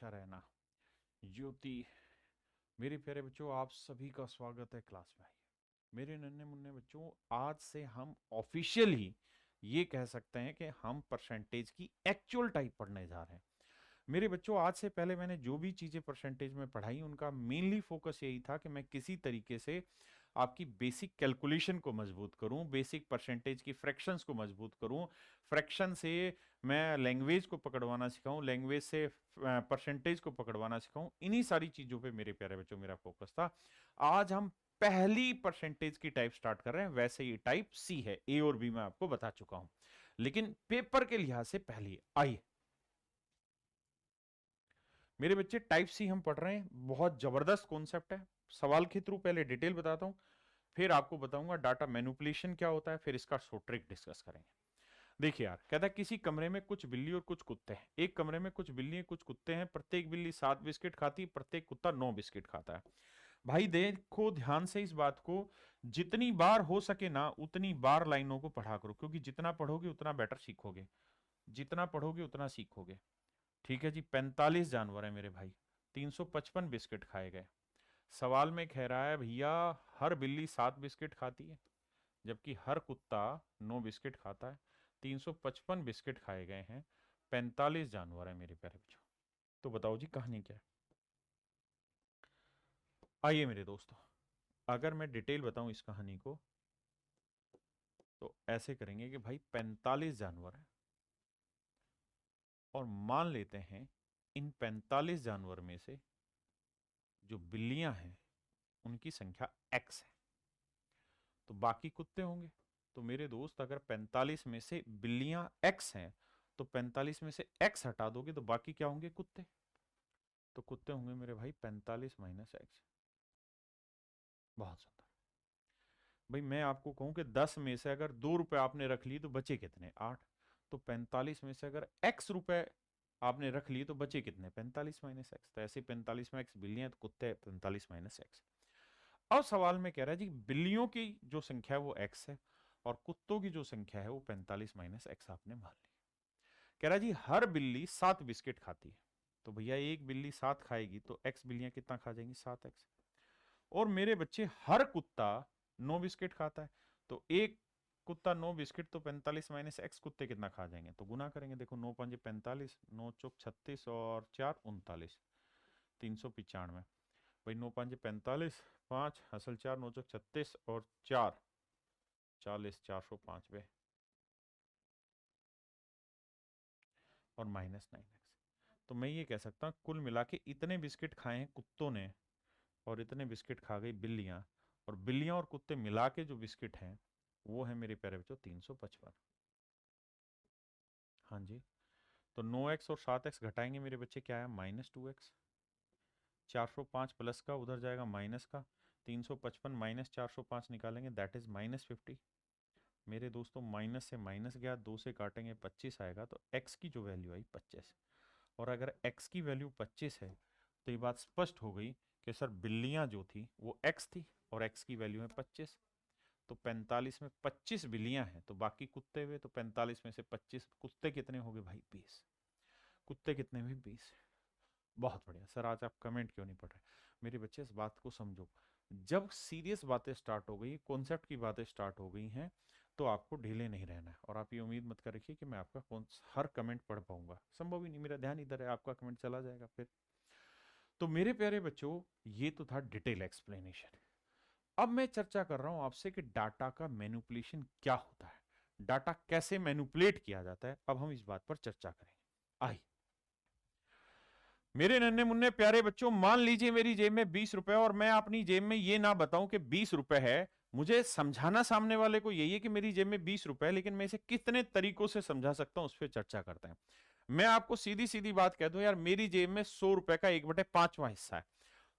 हमेशा रहना। ज्योति, मेरे प्यारे बच्चों, आप सभी का स्वागत है क्लास में। आइए मेरे नन्हे मुन्ने बच्चों, आज से हम ऑफिशियली ये कह सकते हैं कि हम परसेंटेज की एक्चुअल टाइप पढ़ने जा रहे हैं। मेरे बच्चों, आज से पहले मैंने जो भी चीजें परसेंटेज में पढ़ाई उनका मेनली फोकस यही था कि मैं किसी तरीके से आपकी बेसिक कैलकुलेशन को मजबूत करूं, बेसिक परसेंटेज की फ्रैक्शंस को मजबूत करूं, फ्रैक्शन से मैं लैंग्वेज को पकड़वाना सिखाऊं, लैंग्वेज से परसेंटेज को पकड़वाना सिखाऊं। इन्हीं सारी चीजों पे मेरे प्यारे बच्चों मेरा फोकस था। आज हम पहली परसेंटेज की टाइप स्टार्ट कर रहे हैं। वैसे ये टाइप सी है, ए और बी मैं आपको बता चुका हूं, लेकिन पेपर के लिहाज से पहली आइए मेरे बच्चे, टाइप सी हम पढ़ रहे हैं। बहुत जबरदस्त कॉन्सेप्ट है। सवाल के थ्रू पहले डिटेल बताता हूं, फिर आपको बताऊंगा डाटा मैनिपुलेशन क्या होता है, फिर इसका शॉर्ट ट्रिक डिस्कस करेंगे। देखिए यार, कहता है किसी कमरे में कुछ बिल्ली और कुछ कुत्ते हैं। एक कमरे में कुछ बिल्ली कुछ कुत्ते हैं। प्रत्येक बिल्ली 7 बिस्किट खाती है, प्रत्येक कुत्ता 9 बिस्किट खाता है। भाई देखो ध्यान से इस बात को, जितनी बार हो सके ना उतनी बार लाइनों को पढ़ा करो, क्योंकि जितना पढ़ोगे उतना बेटर सीखोगे, जितना पढ़ोगे उतना सीखोगे। ठीक है जी, 45 जानवर है मेरे भाई, 355 बिस्किट खाए गए। सवाल में कह रहा है भैया हर बिल्ली 7 बिस्किट खाती है, जबकि हर कुत्ता 9 बिस्किट खाता है। 355 बिस्किट खाए गए हैं, 45 जानवर है मेरे प्यारे बच्चों। तो बताओ जी कहानी क्या है। आइए मेरे दोस्तों, अगर मैं डिटेल बताऊं इस कहानी को, तो ऐसे करेंगे कि भाई 45 जानवर है, और मान लेते हैं इन 45 जानवर में से जो बिल्लियां हैं उनकी संख्या x है, तो बाकी कुत्ते होंगे। तो मेरे दोस्त, अगर 45 में से बिल्लियां x हैं, तो 45 में से x हटा दोगे तो बाकी क्या होंगे? कुत्ते। तो कुत्ते होंगे मेरे भाई 45 माइनस एक्स। बहुत सुंदर। भाई मैं आपको कहूं कि 10 में से अगर 2 रुपए आपने रख लिए तो बचे कितने? 8। तो 45 में से अगर x रुपए आपने रख लिए तो बचे कितने? 45 माइनस एक्स। तो ऐसे 45 में x बिल्लियां तो कुत्ते 45 माइनस एक्स। अब सवाल में कह रहा है जी बिल्लियों की जो संख्या है वो x है, और कुत्तों की जो संख्या है वो 45 माइनस एक्स आपने मान ली। कह रहा है जी हर बिल्ली 7 बिस्किट खाती है। तो भैया एक बिल्ली 7 खाएगी तो x बिल्लियां कितना खा जाएंगी? 7x। और मेरे बच्चे हर कुत्ता 9 बिस्किट खाता है, तो एक कुत्ता 9 बिस्किट, तो 45 माइनस एक्स कुत्ते कितना खा जाएंगे? तो गुना करेंगे। देखो 9 पंजे 45, 9 चौक 36 और 4 39, 395। भाई 9 पंजे 45, 5 असल 4, 9 चौक 36 और 4 40, 405 पे और माइनस 9x। तो मैं ये कह सकता हूँ कुल मिला के इतने बिस्किट खाए हैं कुत्तों ने, और इतने बिस्किट खा गई बिल्लियां, और बिल्लियां और कुत्ते मिला के जो बिस्किट हैं वो है मेरे प्यारे बच्चों 355। हाँ जी। तो 9x और 7x घटाएंगे मेरे बच्चे, क्या है? -2x। 405 प्लस का उधर जाएगा माइनस का, 355 माइनस 405 निकालेंगे, दैट इज -50। मेरे दोस्तों माइनस से माइनस गया, 2 से काटेंगे 25 आएगा, तो x की जो वैल्यू आई 25। और अगर x की वैल्यू 25 है तो ये बात स्पष्ट हो गई कि सर बिल्लियां जो थी वो x थी, और x की वैल्यू है 25। तो 45 में 25 बिल्लियां हैं, तो बाकी कुत्ते हुए, तो 45 में से 25 कुत्ते कितने हो गए भाई? 20। कुत्ते कितने हुए? 20। बहुत बढ़िया सर, आज आप कमेंट क्यों नहीं पढ़ रहे? मेरे बच्चे इस बात को समझो, जब सीरियस बातें स्टार्ट हो गई, कॉन्सेप्ट की बातें स्टार्ट हो गई हैं, तो आपको ढीले नहीं रहना है। और आप ये उम्मीद मत कर रखिए कि मैं आपका कौन हर कमेंट पढ़ पाऊंगा, संभव ही नहीं। मेरा ध्यान इधर है, आपका कमेंट चला जाएगा फिर। तो मेरे प्यारे बच्चों, ये तो था डिटेल एक्सप्लेनेशन। अब मैं चर्चा कर रहा हूं आपसे कि डाटा का मैनिपुलेशन क्या होता है, डाटा कैसे मैनिपुलेट किया जाता है। अब हम इस बात पर चर्चा करेंगे। आइए मेरे नन्हे मुन्ने प्यारे बच्चों, मान लीजिए मेरी जेब में 20 रुपए, और मैं अपनी जेब में ये ना बताऊं कि 20 रुपए है। मुझे समझाना सामने वाले को यही है कि मेरी जेब में 20 रुपए है, लेकिन मैं इसे कितने तरीकों से समझा सकता हूं उस पर चर्चा करते हैं। मैं आपको सीधी सीधी बात कह दूं यार, मेरी जेब में 100 रुपए का 1/5वां हिस्सा है।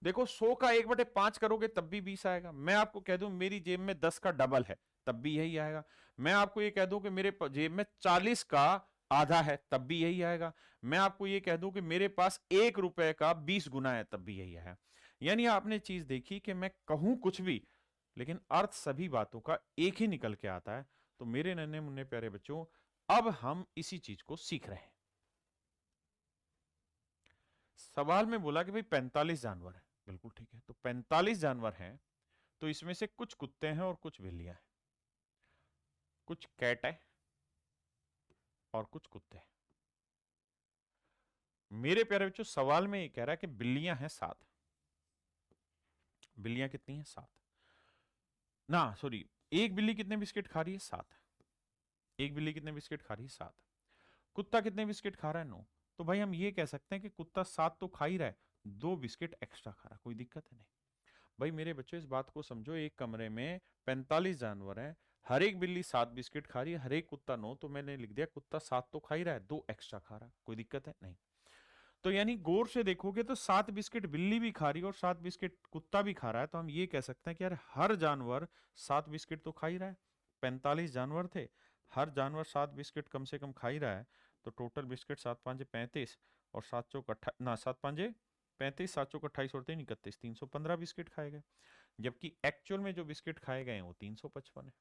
देखो 100 का 1/5 करोगे तब भी 20 आएगा। मैं आपको कह दूं मेरी जेब में 10 का डबल है, तब भी यही आएगा। मैं आपको ये कह दूं कि मेरे जेब में 40 का आधा है, तब भी यही आएगा। मैं आपको ये कह दूं कि मेरे पास 1 रुपए का 20 गुना है, तब भी यही है। यानी आपने चीज देखी कि मैं कहूं कुछ भी, लेकिन अर्थ सभी बातों का एक ही निकल के आता है। तो मेरे नन्हे मुन्ने प्यारे बच्चों, अब हम इसी चीज को सीख रहे हैं। सवाल में बोला कि भाई 45 जानवर है, बिल्कुल ठीक है। तो 45 जानवर हैं, तो इसमें से कुछ कुत्ते हैं और कुछ बिल्लियां हैं, कुछ कैट है और कुछ कुत्ते हैं। मेरे प्यारे बच्चों, सवाल में ये कह रहा है कि बिल्लियां हैं 7। बिल्लियां कितनी हैं? 7 ना, सॉरी, एक बिल्ली कितने बिस्किट खा रही है? 7। एक बिल्ली कितने बिस्किट खा रही है? 7। कुत्ता कितने बिस्किट खा रहा है? 9। तो भाई हम ये कह सकते हैं कि कुत्ता 7 तो खा ही रहा है, 2 बिस्किट एक्स्ट्रा खा रहा है, कोई दिक्कत है नहीं। भाई मेरे बच्चों, इस बात को समझो, एक कमरे में 45 जानवर हैं, हर एक बिल्ली 7 बिस्किट खा रही है, हर एक कुत्ता 9, तो मैंने लिख दिया कुत्ता 7 तो खा ही रहा है, 2 एक्स्ट्रा खा रहा है, कोई दिक्कत है नहीं। तो यानी गौर से देखोगे तो 7 बिस्किट बिल्ली भी खा रही है और 7 बिस्किट कुत्ता भी खा रहा है, तो हम ये कह सकते हैं कि यार हर जानवर 7 बिस्किट तो खा ही रहा है। 45 जानवर थे, हर जानवर 7 बिस्किट कम से कम खा ही रहा है, तो टोटल बिस्किट 7 5 35 और 7 चौक 28 ना, 7 5 35, 7 चौक 28 और 3 31, 315 बिस्किट खाए गए। जबकि एक्चुअल में जो बिस्किट खाए गए हैं वो 355 है।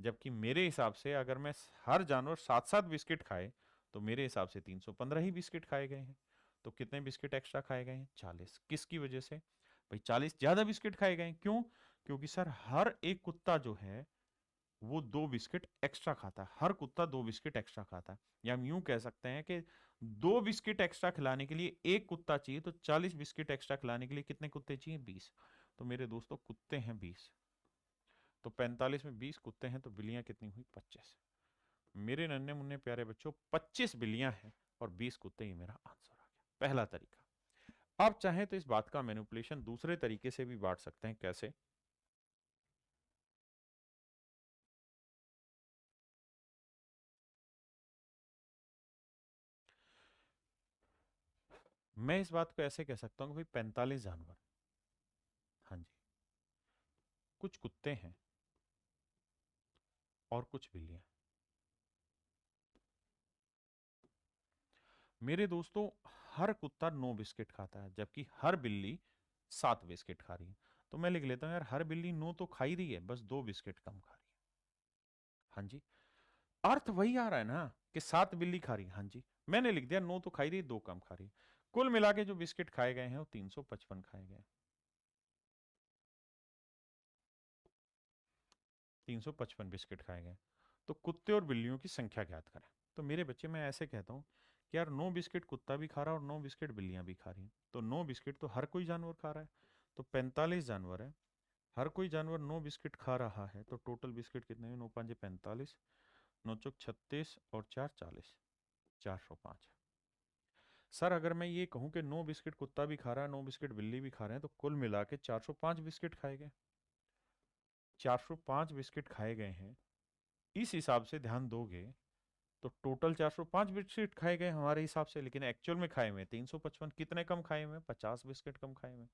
जबकि मेरे हिसाब से अगर मैं हर जानवर 7 7 बिस्किट खाए तो मेरे हिसाब से 315 ही बिस्किट खाए गए हैं। तो कितने बिस्किट एक्स्ट्रा खाए गए हैं? 40। किसकी वजह से? भाई 40 ज्यादा बिस्किट खाए गए हैं। क्यों? क्योंकि सर हर एक कुत्ता जो है वो 2 बिस्किट एक्स्ट्रा खाता है, हर कुत्ता 2 बिस्किट एक्स्ट्रा खाता है। या हम यूं कह सकते हैं कि 2 बिस्किट एक्स्ट्रा खिलाने के लिए एक कुत्ता चाहिए, तो 40 बिस्किट एक्स्ट्रा खिलाने के लिए कितने कुत्ते चाहिए? 20। तो मेरे दोस्तों कुत्ते हैं 20, तो 45 में 20 कुत्ते हैं, तो बिल्लियां कितनी हुई? 25। मेरे नन्हे मुन्ने प्यारे बच्चों, 25 बिल्लियां हैं और 20 कुत्ते, ही मेरा आंसर आ गया, पहला तरीका। आप चाहें तो इस बात का मैनिपुलेशन दूसरे तरीके से भी बांट सकते हैं। कैसे? मैं इस बात को ऐसे कह सकता हूँ कि भाई 45 जानवर, हाँ जी, कुछ कुत्ते हैं और कुछ बिल्लियां। मेरे दोस्तों, हर कुत्ता 9 बिस्किट खाता है, जबकि हर बिल्ली 7 बिस्किट खा रही है। तो मैं लिख लेता हूं यार हर बिल्ली 9 तो खा ही रही है, बस 2 बिस्किट कम खा रही है। हाँ जी, अर्थ वही आ रहा है ना कि 7 बिल्ली खा रही है। हाँ जी, मैंने लिख दिया 9 तो खा ही रही है, 2 कम खा रही है। कुल मिला के जो बिस्किट खाए गए हैं वो 355 खाए गए। 355 बिस्किट खाए गए। तो कुत्ते और बिल्लियों की संख्या ज्ञात करें। तो मेरे बच्चे, मैं ऐसे कहता हूँ कि यार 9 बिस्किट कुत्ता भी खा रहा है और 9 बिस्किट बिल्लियां भी खा रही हैं, तो 9 बिस्किट तो हर कोई जानवर खा रहा है। तो 45 जानवर है, हर कोई जानवर 9 बिस्किट खा रहा है, तो टोटल बिस्किट कितने हैं? 9 5 45, 9 चौक 36 और 4 40, 405। सर अगर मैं ये कहूं कि 9 बिस्किट कुत्ता भी खा रहा है, 9 बिस्किट बिल्ली भी खा रहे हैं, तो कुल मिला के 405 बिस्किट खाए गए। 405 बिस्किट खाए गए हैं। इस हिसाब से ध्यान दोगे तो टोटल 405 बिस्किट खाए गए हमारे हिसाब से, लेकिन एक्चुअल में खाए हुए 355। कितने कम खाए हुए? 50 बिस्किट कम खाए हुए।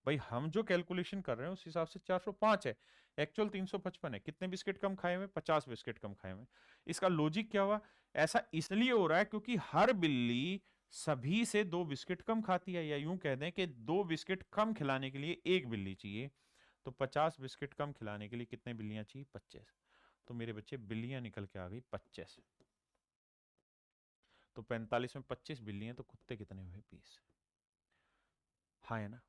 भाई हम जो कैलकुलेशन कर रहे हैं उस हिसाब से 405 है, एक्चुअल 355 है। कितने बिस्किट कम खाए हुए? 50 बिस्किट कम खाए हुए। इसका लॉजिक क्या हुआ? ऐसा इसलिए हो रहा है क्योंकि हर बिल्ली सभी से 2 बिस्किट कम खाती है, या यूं कह दें कि 2 बिस्किट कम खिलाने के लिए एक बिल्ली चाहिए। तो 50 बिस्किट कम खिलाने के लिए कितने बिल्लियां चाहिए? 25। तो मेरे बच्चे बिल्लियां निकल के आ गई 25। तो 45 में 25 बिल्लियां, तो कुत्ते कितने हुए? 20। हाँ है ना?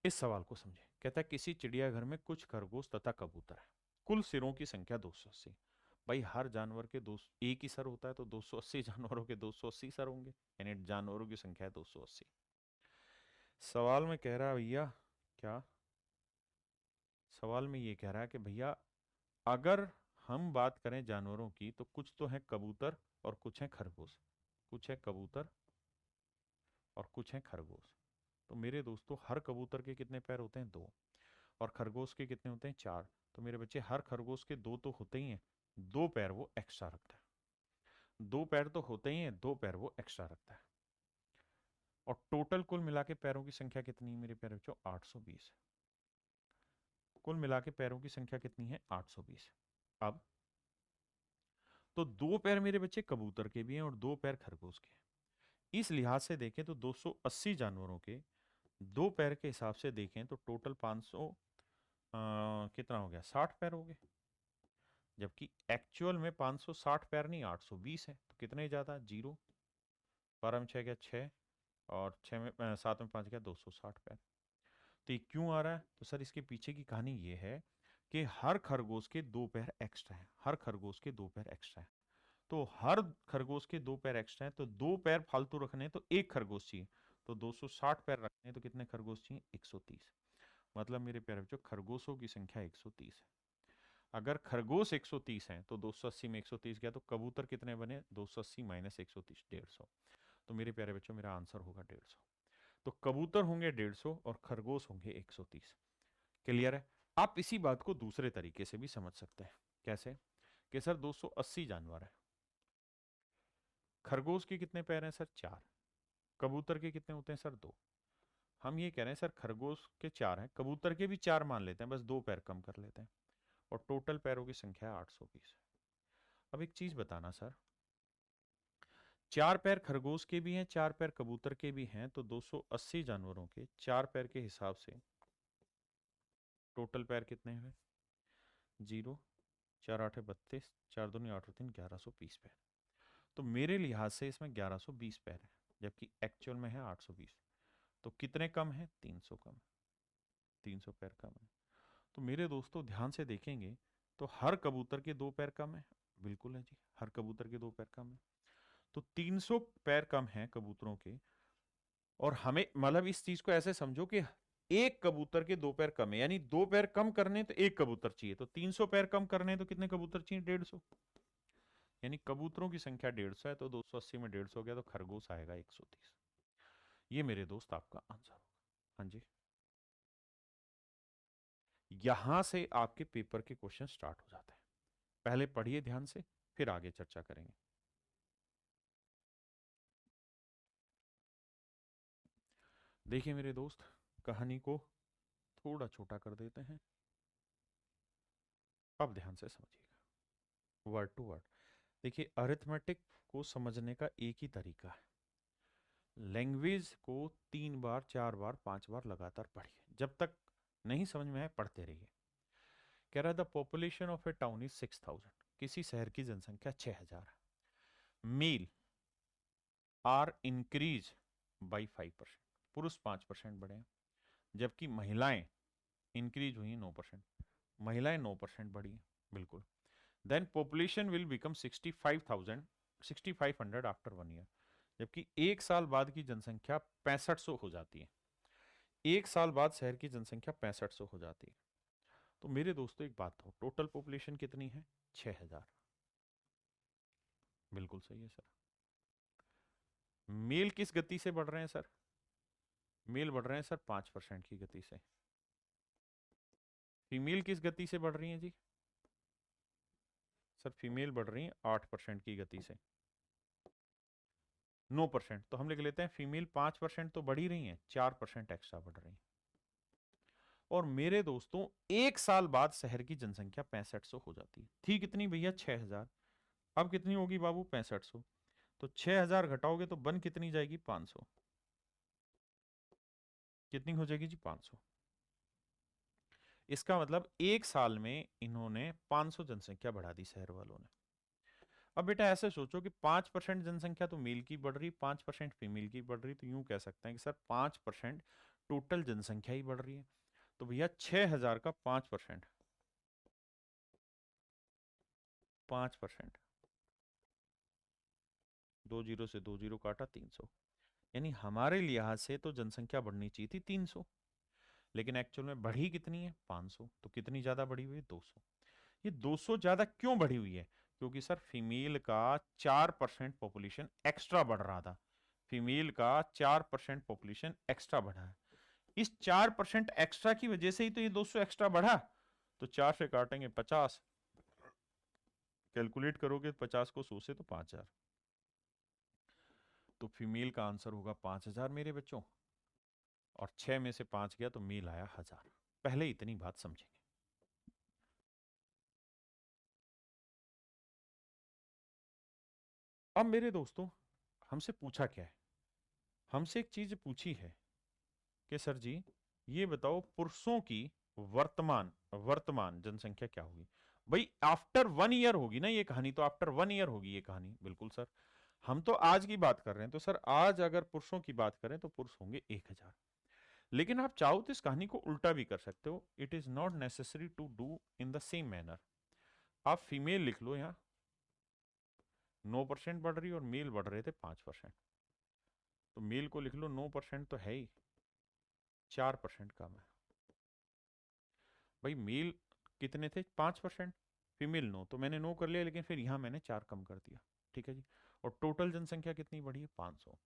इस सवाल को समझे। कहता है किसी चिड़ियाघर में कुछ खरगोश तथा कबूतर है, कुल सिरों की संख्या 280। भाई हर जानवर के दो एक ही सर होता है, तो 280 जानवरों के 280 सर होंगे, यानी जानवरों की संख्या है 280। सवाल में कह रहा है भैया, क्या सवाल में ये कह रहा है कि भैया अगर हम बात करें जानवरों की, तो कुछ तो है कबूतर और कुछ है खरगोश। कुछ है कबूतर और कुछ है खरगोश। तो मेरे दोस्तों, हर कबूतर के कितने पैर होते हैं? 2। और खरगोश के कितने होते हैं? 4। तो मेरे बच्चे, हर खरगोश के 2 तो होते ही हैं, 2 पैर वो एक्स्ट्रा रखता है। 2 पैर तो होते ही हैं, 2 पैर वो एक्स्ट्रा रखता है। और टोटल कुल मिला के पैरों की संख्या कितनी है मेरे प्यारे बच्चों? 820। कुल मिला के पैरों की संख्या कितनी है? 820। अब तो 2 पैर मेरे बच्चे कबूतर के भी हैं और 2 पैर खरगोश के हैं। इस लिहाज से देखें तो 280 जानवरों के 2 पैर के हिसाब से देखें तो टोटल 500, कितना हो गया? 60 पैर हो गए। जबकि एक्चुअल में 560 पैर नहीं 820 है। तो कितने ज़्यादा? 0। 12 में 6 गया 6, और 6 में 7 में 5 गया 260 पैर। तो ये क्यों आ रहा है? तो सर इसके पीछे की कहानी ये है कि हर खरगोश के 2 पैर एक्स्ट्रा है, हर खरगोश के 2 पैर एक्स्ट्रा है। तो हर खरगोश के 2 पैर एक्स्ट्रा है, तो 2 पैर फालतू रखने तो एक खरगोश चाहिए। तो 260 पैर रखने तो कितने खरगोश चाहिए? 130। मतलब मेरे प्यारे बच्चों, खरगोशों की संख्या 130 है। अगर खरगोश 130 हैं तो 280 में 130 गया, तो कबूतर कितने बने? 280 माइनस 130, 150। तो मेरे प्यारे बच्चों, मेरा आंसर होगा 150। तो कबूतर होंगे 150 और खरगोश होंगे 130। क्लियर है? आप इसी बात को दूसरे तरीके से भी समझ सकते हैं। कैसे? कि सर 280 जानवर है, खरगोश के कितने पैर हैं सर? 4। कबूतर के कितने होते हैं सर? 2। हम ये कह रहे हैं सर खरगोश के 4 हैं, कबूतर के भी 4 मान लेते हैं, बस 2 पैर कम कर लेते हैं, और टोटल पैरों की संख्या 820 है। अब एक चीज बताना सर, 4 पैर खरगोश के भी हैं, 4 पैर कबूतर के भी हैं, तो 280 जानवरों के 4 पैर के हिसाब से टोटल पैर कितने हुए? 0, 4 8 32, 4 दूनी 8 3, 1120 पैर। तो मेरे लिहाज से इसमें 1120 पैर है, जबकि एक्चुअल में है 820। तो कितने कम है? 300 कम, 300 पैर कम है। तो मेरे दोस्तों ध्यान से देखेंगे तो हर कबूतर के 2 पैर कम है। बिल्कुल है जी, हर कबूतर के 2 पैर कम है। तो 300 पैर कम है कबूतरों के, और हमें मतलब इस चीज को ऐसे समझो कि एक कबूतर के 2 पैर कम है, यानी 2 पैर कम करने तो एक कबूतर चाहिए, तो 300 पैर कम करने तो कितने कबूतर चाहिए? 150। यानी कबूतरों की संख्या 150 है, तो 280 में 150 हो गया, तो खरगोश आएगा 130। ये मेरे दोस्त आपका आंसर होगा। हाँ जी, यहां से आपके पेपर के क्वेश्चन स्टार्ट हो जाते हैं। पहले पढ़िए ध्यान से, फिर आगे चर्चा करेंगे। देखिए मेरे दोस्त, कहानी को थोड़ा छोटा कर देते हैं, अब ध्यान से समझिएगा वर्ड टू वर्ड। देखिए, अरिथमेटिक को समझने का एक ही तरीका है, लैंग्वेज को 3 बार 4 बार 5 बार लगातार पढ़िए, जब तक नहीं समझ में आए पढ़ते रहिए। कह रहा है the population of A town is 6000, किसी शहर की जनसंख्या 6000 है। मेल आर इंक्रीज बाई 5%, पुरुष 5% बढ़े हैं, जबकि महिलाएं इंक्रीज हुई 9%, महिलाएं 9% बढ़ी हैं। बिल्कुल। Then population will become 65,000 6500 after 1 year, जबकि एक साल बाद की जनसंख्या 6500 हो जाती है। एक साल बाद शहर की जनसंख्या 6500 हो जाती है। तो मेरे दोस्तों एक बात हो, टोटल पॉपुलेशन कितनी है? 6000। बिल्कुल सही है सर। मेल किस गति से बढ़ रहे हैं सर? मेल बढ़ रहे हैं सर 5% की गति से। फीमेल किस गति से बढ़ रही है जी? सर फीमेल बढ़ रही है 8% की गति से। 9%, तो हम लिख लेते हैं फीमेल 5% तो बढ़ ही रही है, 4% एक्स्ट्रा बढ़ रही है। और मेरे दोस्तों एक साल बाद शहर की जनसंख्या 6500 हो जाती है। थी कितनी भैया? 6000। अब कितनी होगी बाबू? 6500। तो 6000 घटाओगे तो बन कितनी जाएगी? 500। कितनी हो जाएगी जी? 500। इसका मतलब एक साल में इन्होंने 500 जनसंख्या बढ़ा दी शहर वालों ने। अब बेटा ऐसे सोचो कि 5% जनसंख्या तो मेल की बढ़ रही, 5% फीमेल की बढ़ रही, तो यूं कह सकते हैं कि सर 5% टोटल जनसंख्या ही बढ़ रही है। तो भैया 6000 का 5%, 5%, 2 जीरो से 2 जीरो काटा 300, यानी हमारे लिहाज से तो जनसंख्या बढ़नी चाहिए थी 300, लेकिन एक्चुअल में बढ़ी कितनी है? 500। तो कितनी ज्यादा बढ़ी हुई है? 200। ये 200 ज्यादा क्यों बढ़ी हुई है? क्योंकि सर फीमेल का 4% पॉपुलेशन एक्स्ट्रा बढ़ रहा था, फीमेल का 4% पॉपुलेशन एक्स्ट्रा बढ़ा है। इस 4% एक्स्ट्रा की वजह से ही तो ये 200 एक्स्ट्रा बढ़ा। तो 4 से काटेंगे 50, कैलकुलेट करोगे 50 को 100 से तो 5000। तो फीमेल का आंसर होगा 5000 मेरे बच्चों, और 6 में से 5 गया तो मेल आया 1000। पहले इतनी बात समझेंगे। अब मेरे दोस्तों हमसे पूछा क्या है? हमसे एक चीज पूछी है कि सर जी ये बताओ पुरुषों की वर्तमान वर्तमान जनसंख्या क्या होगी? भाई आफ्टर 1 ईयर होगी ना ये कहानी, तो आफ्टर 1 ईयर होगी ये कहानी, बिल्कुल सर। हम तो आज की बात कर रहे हैं, तो सर आज अगर पुरुषों की बात करें तो पुरुष होंगे 1,000। लेकिन आप चाहो तो इस कहानी को उल्टा भी कर सकते हो, it is not necessary to do in the same manner. आप फीमेल लिख लो यहाँ, 9% बढ़ रही और मेल बढ़ रहे थे 5%, तो मेल को लिख लो 9% तो है ही, 4% कम है। भाई मेल कितने थे, 5%, फीमेल 9, तो मैंने 9 कर लिया, लेकिन फिर यहाँ मैंने 4 कम कर दिया। ठीक है जी। और टोटल जनसंख्या कितनी बढ़ी है, 500।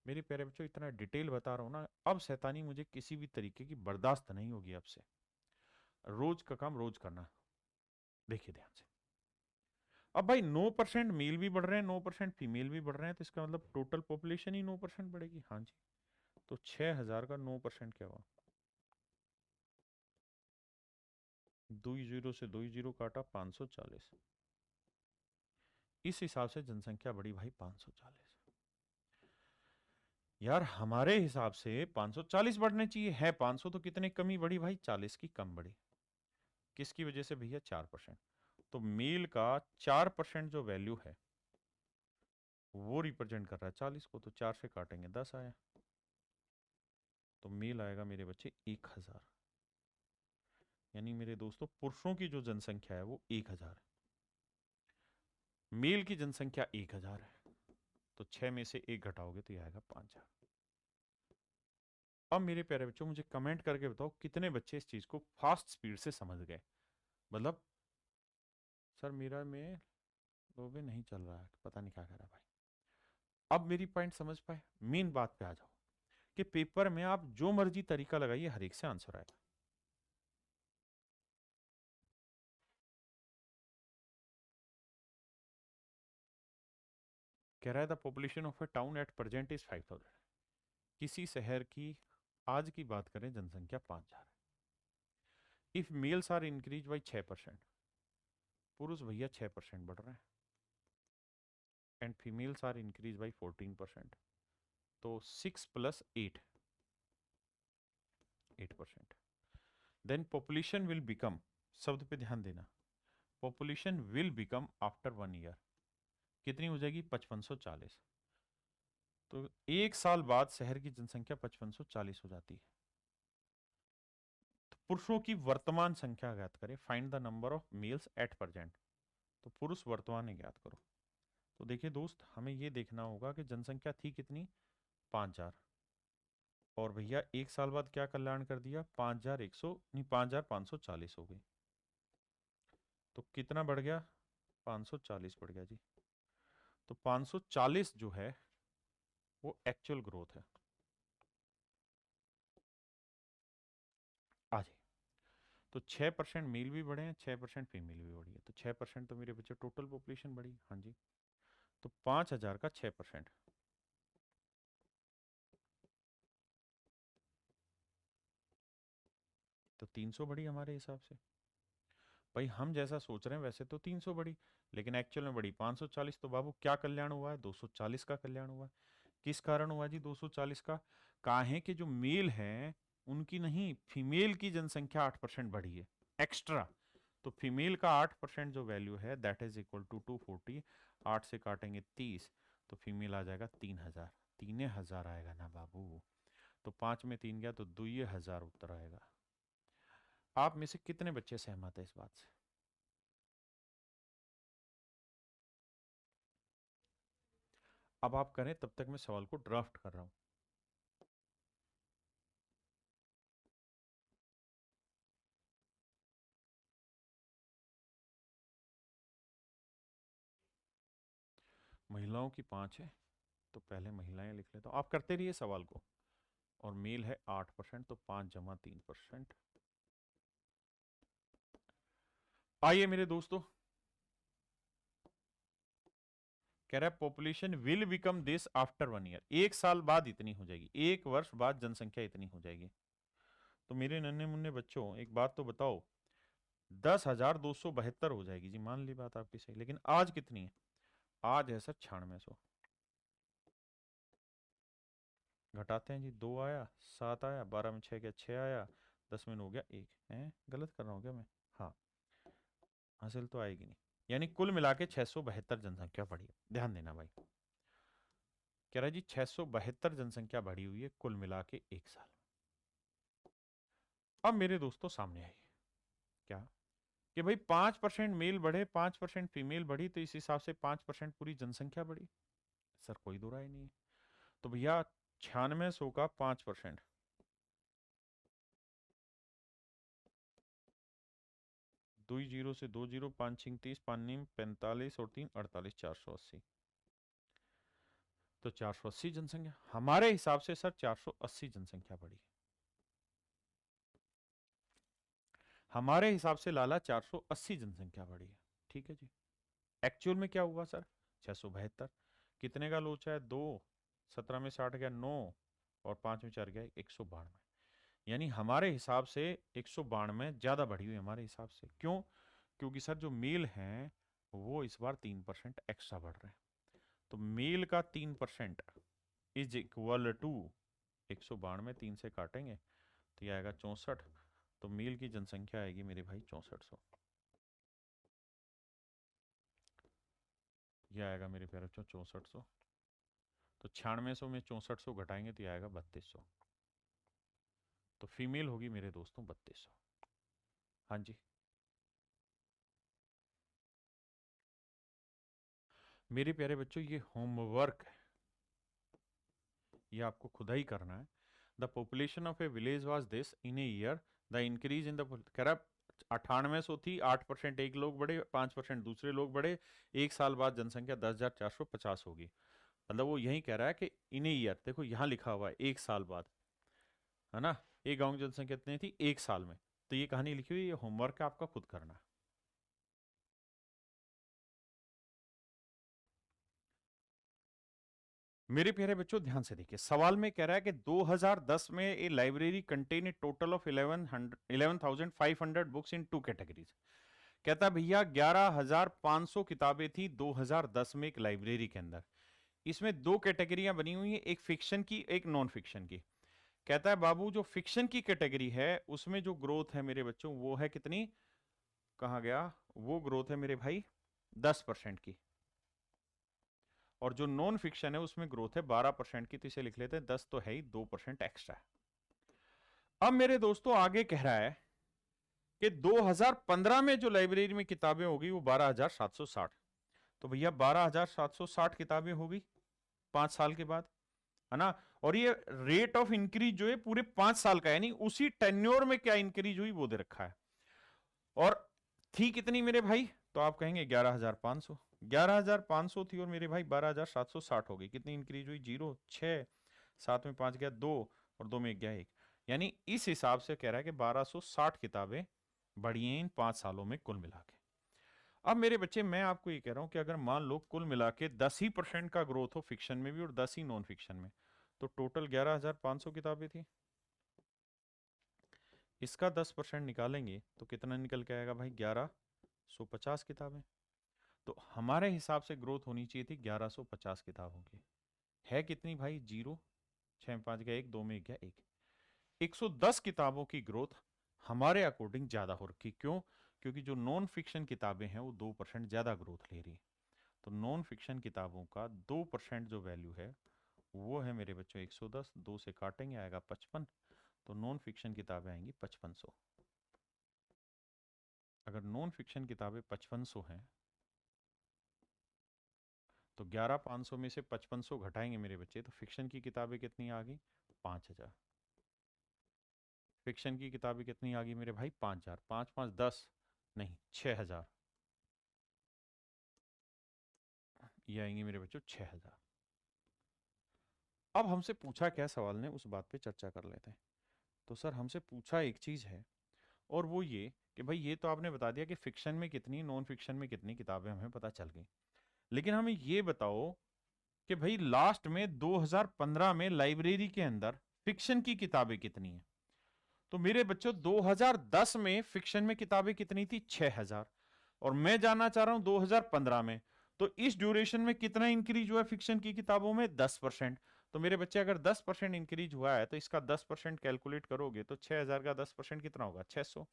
मेरे प्यारे बच्चों इतना डिटेल बता रहा हूँ ना, अब शैतानी मुझे किसी भी तरीके की बर्दाश्त नहीं होगी अब से। रोज का काम रोज करना। देखिए ध्यान से, अब भाई 9% मेल भी बढ़ रहे हैं, 9% फीमेल भी बढ़ रहे हैं, तो इसका मतलब टोटल पॉपुलेशन ही 9% बढ़ेगी। हाँ जी। तो 6,000 का 9% क्या हुआ, 2 जीरो से 2 जीरो काटा, 540। इस हिसाब से जनसंख्या बढ़ी भाई 540। यार हमारे हिसाब से 540 बढ़ने चाहिए, है 500, तो कितने कमी बढ़ी भाई, 40 की कम बढ़ी। किसकी वजह से भैया, 4%। तो मेल का 4% जो वैल्यू है वो रिप्रेजेंट कर रहा है 40 को, तो 4 से काटेंगे 10 आया, तो मेल आएगा मेरे बच्चे 1,000। यानी मेरे दोस्तों पुरुषों की जो जनसंख्या है वो 1,000 है, मेल की जनसंख्या 1,000 है, तो 6 में से 1 घटाओगे तो यह आएगा 5,000। अब मेरे प्यारे बच्चों मुझे कमेंट करके बताओ कितने बच्चे इस चीज को फास्ट स्पीड से समझ गए। मतलब सर मेरा में लोबे नहीं चल रहा है, पता नहीं क्या कर रहा है भाई। अब मेरी पॉइंट समझ पाए, मेन बात पे आ जाओ कि पेपर में आप जो मर्जी तरीका लगाइए हर एक से आंसर आएगा। कह रहा है the population of a town at present is 5,000। किसी शहर की आज की बात करें जनसंख्या 5,000 है। If males are increase by 6%, पुरुष भैया 6% बढ़ रहे हैं, and females are increase by 14%, तो 6 plus 8, 8%। Then population will become, शब्द पे ध्यान देना, population will become after 1 year कितनी हो जाएगी, 5540। तो 1 साल बाद शहर की जनसंख्या 5540 हो जाती है। तो पुरुषों की वर्तमान संख्या ज्ञात करें, find the number of males at present. तो पुरुष वर्तमान में ज्ञात करो। तो देखिए दोस्त, हमें ये देखना होगा कि जनसंख्या थी कितनी, 5,000, और भैया 1 साल बाद क्या कल्याण कर दिया, 5,100 नहीं, 5,540 हो गई। तो कितना बढ़ गया, 540 बढ़ गया जी। तो 540 जो है वो एक्चुअल ग्रोथ है। आ जाइए। तो 6% मेल भी बढ़े हैं, 6% फीमेल भी बढ़ी है, तो 6% तो मेरे बच्चे टोटल पॉपुलेशन बढ़ी। हाँ जी। तो 5,000 का 6%, तो 300 बढ़ी हमारे हिसाब से। भाई हम जैसा सोच रहे हैं वैसे तो 300 बढ़ी, लेकिन एक्चुअल में बढ़ी 540। तो बाबू क्या कल्याण हुआ है, 240 का कल्याण हुआ है। किस कारण हुआ जी 240 का, काहे कि जो मेल हैं उनकी नहीं, फीमेल की जनसंख्या 8% बढ़ी है एक्स्ट्रा। तो फीमेल का 8% जो वैल्यू है दैट इज इक्वल टू 240। 8 से काटेंगे 30, तो फीमेल आ जाएगा 3,000। 3,000 आएगा ना बाबू। तो 5 में 3 गया तो 2,000 उत्तर आएगा। आप में से कितने बच्चे सहमत है इस बात से। अब आप करें, तब तक मैं सवाल को ड्राफ्ट कर रहा हूं। महिलाओं की 5 है, तो पहले महिलाएं लिख लेता हूं, आप करते रहिए सवाल को। और मेल है 8%, तो 5 जमा 3%। आइए मेरे दोस्तों, कह रहा है population will become this after 1 year, 1 साल बाद इतनी हो जाएगी, 1 वर्ष बाद जनसंख्या इतनी हो जाएगी। तो मेरे नन्हे मुन्ने बच्चों एक बात तो बताओ, 10,272 हो जाएगी जी, मान ली बात आपकी सही, लेकिन आज कितनी है, आज है सर 9600। घटाते हैं जी, 2 आया, 7 आया, 12 में 6 गया, 6 आया, 10 में हो गया 1 है, गलत कर रहा हूँ क्या मैं, हाँ। हासिल तो आएगी नहीं, यानी कुल मिला के 672 जनसंख्या बढ़ी है। ध्यान देना भाई, कह रहा है जी 672 जनसंख्या बढ़ी हुई है कुल मिला के एक साल। अब मेरे दोस्तों सामने आई क्या कि भाई 5% मेल बढ़े 5% फीमेल बढ़ी, तो इस हिसाब से 5% पूरी जनसंख्या बढ़ी। सर कोई दो राय नहीं है। तो भैया 9600 का 5%, 2 जीरो से 2 जीरो, 5 छिंग 30, 5 नीम 45 और 3 48, 480। तो 480 जनसंख्या हमारे हिसाब से सर 480 जनसंख्या बढ़ी। हमारे हिसाब से लाला 480 जनसंख्या बढ़ी है। ठीक है जी। एक्चुअल में क्या हुआ सर? 672। कितने का लोचा है? 2, 17 में 60 गया 9, और 5 में 4 गया 192। यानी हमारे हिसाब से 192 ज्यादा बढ़ी हुई हमारे हिसाब से। क्यों? क्योंकि सर जो मेल हैं वो इस बार 3% एक्स्ट्रा बढ़ रहे हैं। तो मेल का 3% इज इक्वल टू 192, 3 से काटेंगे तो ये आएगा 64। तो मेल की जनसंख्या आएगी मेरे भाई 6400। ये आएगा मेरे प्यारे बच्चों 6400। तो 9600 में 6400 घटाएंगे तो ये आएगा 3200। तो फीमेल होगी मेरे दोस्तों 3200। हाँ जी। मेरे प्यारे बच्चों ये होमवर्क है, ये आपको खुदा ही करना है। The population of A village was this in a year, the increase in the, कह रहा 9800 थी, 8% एक लोग बढ़े, 5% दूसरे लोग बढ़े, एक साल बाद जनसंख्या 10,450 होगी। मतलब वो यही कह रहा है कि इन ए ईयर, देखो यहाँ लिखा हुआ है एक साल बाद, है ना। एक गांव की जनसंख्या कितनी थी एक साल में। तो ये कहानी लिखी हुई, ये होमवर्क आपका खुद करना है। मेरे प्यारे बच्चों ध्यान से देखिए, सवाल में कह रहा है कि 2010 में a library contain a total of 11,500 books in 2 categories. कहता भैया 11,500 किताबें थी 2010 में एक लाइब्रेरी के अंदर। इसमें 2 कैटेगरियां बनी हुई हैं, एक फिक्शन की एक नॉन फिक्शन की। कहता है बाबू जो फिक्शन की कैटेगरी है उसमें जो ग्रोथ है मेरे बच्चों वो है कितनी, कहा गया, वो ग्रोथ है मेरे भाई 10% की। और जो नॉन फिक्शन है उसमें ग्रोथ है 12% की। तो इसे लिख लेते हैं 10 तो है ही, 2% एक्स्ट्रा है। अब मेरे दोस्तों आगे कह रहा है कि 2015 में जो लाइब्रेरी में किताबें होगी वो 12,760। तो भैया 12,760 किताबें होगी 5 साल के बाद, है ना। और ये रेट ऑफ इंक्रीज जो है पूरे 5 साल का है, यानी उसी टेन्योर में क्या इंक्रीज हुई वो दे रखा है। और थी कितनी मेरे भाई? तो आप कहेंगे 11,500। 11,500 थी और मेरे भाई 12,760 हो गई। कितनी इंक्रीज हुई? 0, 6, 7 में 5 गया 2, और 2 में 1 गया 1। यानी इस हिसाब से कह रहा है कि 1260 किताबें बढ़ी हैं इन 5 सालों में कुल मिला के। अब मेरे बच्चे मैं आपको ये कह रहा हूं कि अगर मान लो कुल मिला के 10% का ग्रोथ हो फिक्शन में भी और 10 ही नॉन फिक्शन में, तो टोटल 11,500 किताबें थी। इसका 10% निकालेंगे तो कितना निकल के आएगा भाई? 1150 किताबें। तो हमारे हिसाब से ग्रोथ होनी चाहिए थी 1150 किताबों की। है कितनी भाई? 0, 6 में 5 गया 1, 2 में 1 गया 1। 110 किताबों की ग्रोथ हमारे अकॉर्डिंग ज्यादा हो रखी। क्यों? क्योंकि जो नॉन फिक्शन किताबें हैं वो 2% ज्यादा ग्रोथ ले रही। तो नॉन फिक्शन किताबों का 2% जो वैल्यू है वो है मेरे बच्चों 110, 2 से काटेंगे आएगा 55। तो नॉन फिक्शन किताबें आएंगी 5500। अगर नॉन फिक्शन किताबें 5500 हैं तो 11,500 में से 5500 घटाएंगे मेरे बच्चे, तो फिक्शन की किताबें कितनी आ गई? 5,000। फिक्शन की किताबें कितनी आ गई मेरे भाई? 5,000। 5 5 10, नहीं 6,000। ये आएंगे मेरे बच्चों 6,000। अब हमसे पूछा क्या सवाल ने, उस बात पे चर्चा कर लेते हैं। तो सर हमसे पूछा एक चीज है, और वो ये कि भाई ये तो आपने बता दिया कि फिक्शन में कितनी नॉन फिक्शन में कितनी किताबें हमें पता चल गई, लेकिन हमें ये बताओ कि भाई लास्ट में 2015 में लाइब्रेरी के अंदर फिक्शन की किताबें कितनी हैं। तो मेरे बच्चों 2010 में फिक्शन में किताबें कितनी थी? 6,000। और मैं जानना चाह रहा हूं 2015 में, तो इस ड्यूरेशन में कितना इंक्रीज हुआ फिक्शन की किताबों में? 10%। तो मेरे बच्चे अगर 10% इंक्रीज हुआ है तो इसका 10% कैलकुलेट करोगे तो 6,000 का 10% कितना होगा? 600।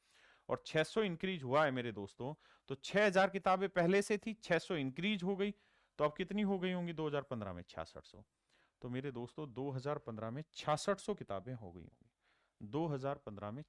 और 600 इंक्रीज हुआ है मेरे दोस्तों, तो 6000 किताबें पहले से थी, 600 इंक्रीज हो गई, तो अब कितनी हो गई होंगी 2015 में? 6600। तो मेरे दोस्तों 2015 में 6600 किताबें हो गई होंगी, 2015 में